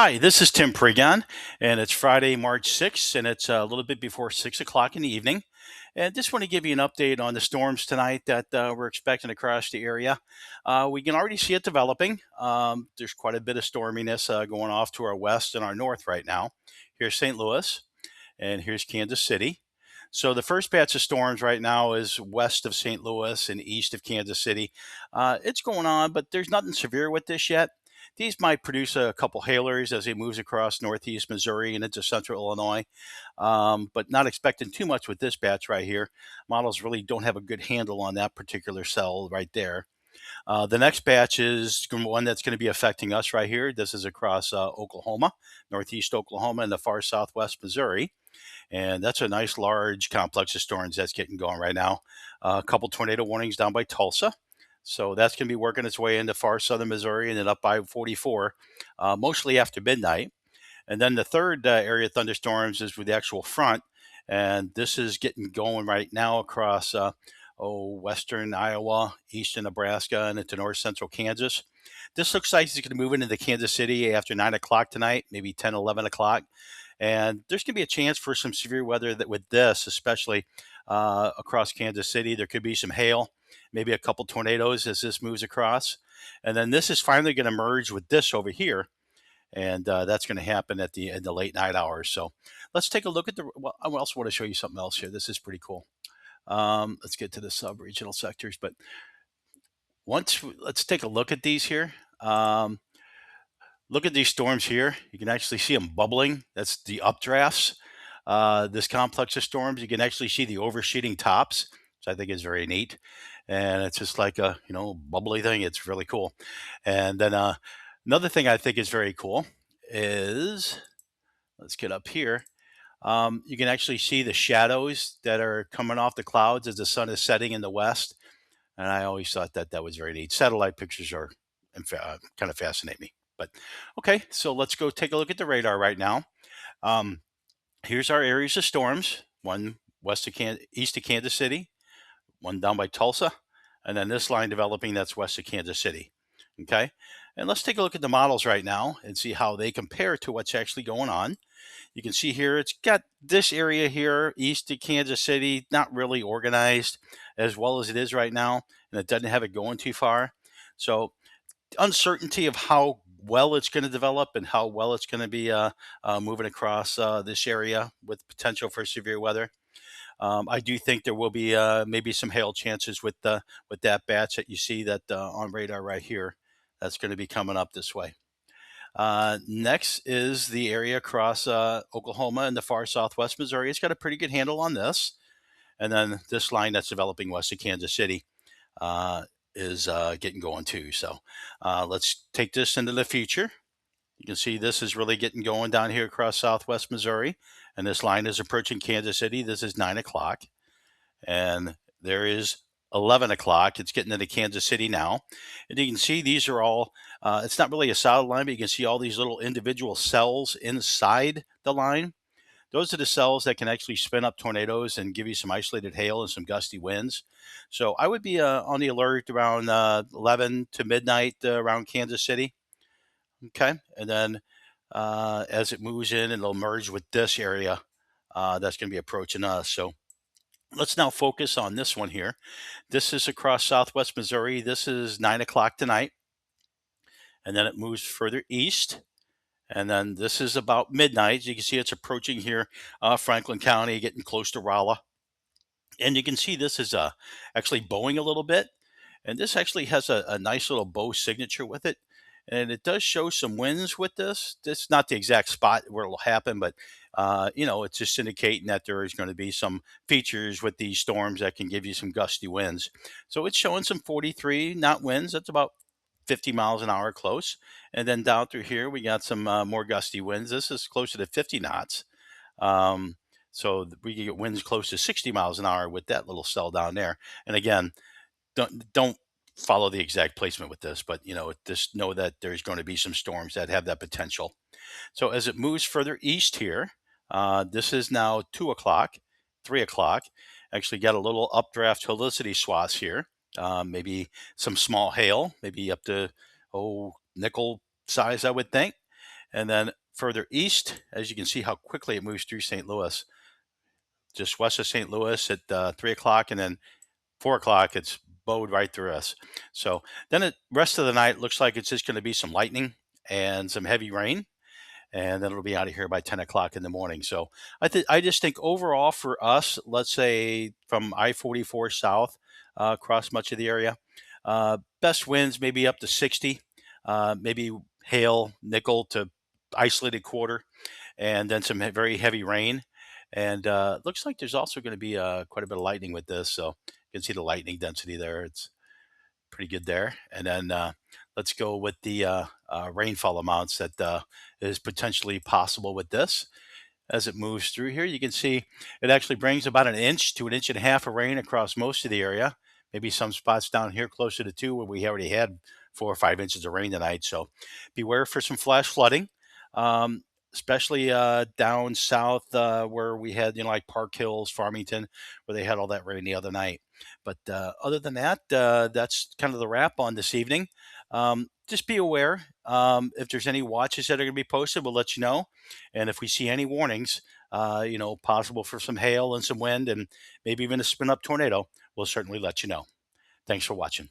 Hi, this is Tim Pregon, and it's Friday, March 6th, and it's a little bit before 6 o'clock in the evening. And just want to give you an update on the storms tonight that we're expecting across the area. We can already see it developing. There's quite a bit of storminess going off to our west and our north right now. Here's St. Louis, and here's Kansas City. So the first batch of storms right now is west of St. Louis and east of Kansas City. It's going on, but there's nothing severe with this yet. These might produce a couple hailers as it moves across northeast Missouri and into central Illinois, but not expecting too much with this batch right here. Models really don't have a good handle on that particular cell right there. The next batch is one that's going to be affecting us right here. This is across Oklahoma, northeast Oklahoma, and the far southwest Missouri. And that's a nice large complex of storms that's getting going right now. A couple tornado warnings down by Tulsa. So that's going to be working its way into far southern Missouri and then up by 44, mostly after midnight. And then the third area of thunderstorms is with the actual front. And this is getting going right now across western Iowa, eastern Nebraska, and into north central Kansas. This looks like it's going to move into Kansas City after 9 o'clock tonight, maybe 10, 11 o'clock. And there's going to be a chance for some severe weather that with this, especially across Kansas City. There could be some hail, maybe a couple tornadoes as this moves across. And then this is finally going to merge with this over here. And that's going to happen in the late night hours. So let's take a look at well, I also want to show you something else here. This is pretty cool. Let's get to the sub-regional sectors. But let's take a look at these here. Look at these storms here. You can actually see them bubbling. That's the updrafts. This complex of storms, you can actually see the overshooting tops, which I think is very neat. And it's just like a bubbly thing. It's really cool. And then another thing I think is very cool is, let's get up here. You can actually see the shadows that are coming off the clouds as the sun is setting in the west. And I always thought that that was very neat. Satellite pictures are kind of fascinate me. But okay, so let's go take a look at the radar right now. Um, Here's our areas of storms: one east of Kansas City, one down by Tulsa, and then this line developing that's west of Kansas City. Okay, and let's take a look at the models right now and see how they compare to what's actually going on. You can see here it's got this area here east of Kansas City, not really organized as well as it is right now, and it doesn't have it going too far. So uncertainty of how well it's going to develop and how well it's going to be moving across this area with potential for severe weather. I do think there will be maybe some hail chances with that batch that you see that on radar right here. That's going to be coming up this way. Next is the area across Oklahoma and the far southwest Missouri. It's got a pretty good handle on this. And then this line that's developing west of Kansas City is getting going too. So let's take this into the future. You can see this is really getting going down here across southwest Missouri. And this line is approaching Kansas City. This is 9 o'clock. And there is 11 o'clock. It's getting into Kansas City now. And you can see these are all, it's not really a solid line, but you can see all these little individual cells inside the line. Those are the cells that can actually spin up tornadoes and give you some isolated hail and some gusty winds. So I would be on the alert around 11 to midnight around Kansas City. Okay. And then as it moves in, it'll merge with this area that's going to be approaching us. So let's now focus on this one here. This is across southwest Missouri. This is 9 o'clock tonight. And then it moves further east. And then this is about midnight. You can see it's approaching here, Franklin County, getting close to Rolla. And you can see this is actually bowing a little bit. And this actually has a nice little bow signature with it. And it does show some winds with this. This is not the exact spot where it'll happen, but it's just indicating that there is going to be some features with these storms that can give you some gusty winds. So it's showing some 43 knot winds. That's about 50 miles an hour close. And then down through here, we got some more gusty winds. This is closer to 50 knots. So we can get winds close to 60 miles an hour with that little cell down there. And again, don't follow the exact placement with this, but just know that there's going to be some storms that have that potential. So as it moves further east here, this is now 2 o'clock, 3 o'clock. Actually got a little updraft helicity swaths here. Maybe some small hail, maybe up to nickel size, I would think. And then further east, as you can see how quickly it moves through St. Louis, just west of St. Louis at 3 o'clock, and then 4 o'clock, it's bowed right through us. So then the rest of the night looks like it's just going to be some lightning and some heavy rain, and then it'll be out of here by 10 o'clock in the morning. So I just think overall for us, let's say from I-44 south across much of the area, best winds maybe up to 60, maybe hail, nickel to isolated quarter, and then some very heavy rain. And looks like there's also going to be quite a bit of lightning with this. So you can see the lightning density there. It's pretty good there. And then let's go with the rainfall amounts that is potentially possible with this. As it moves through here, you can see it actually brings about an inch to an inch and a half of rain across most of the area. Maybe some spots down here closer to 2 where we already had 4 or 5 inches of rain tonight. So beware for some flash flooding, um, especially down south where we had, like Park Hills, Farmington, where they had all that rain the other night. But other than that, that's kind of the wrap on this evening. Just be aware if there's any watches that are going to be posted, we'll let you know. And if we see any warnings, possible for some hail and some wind and maybe even a spin up tornado, we'll certainly let you know. Thanks for watching.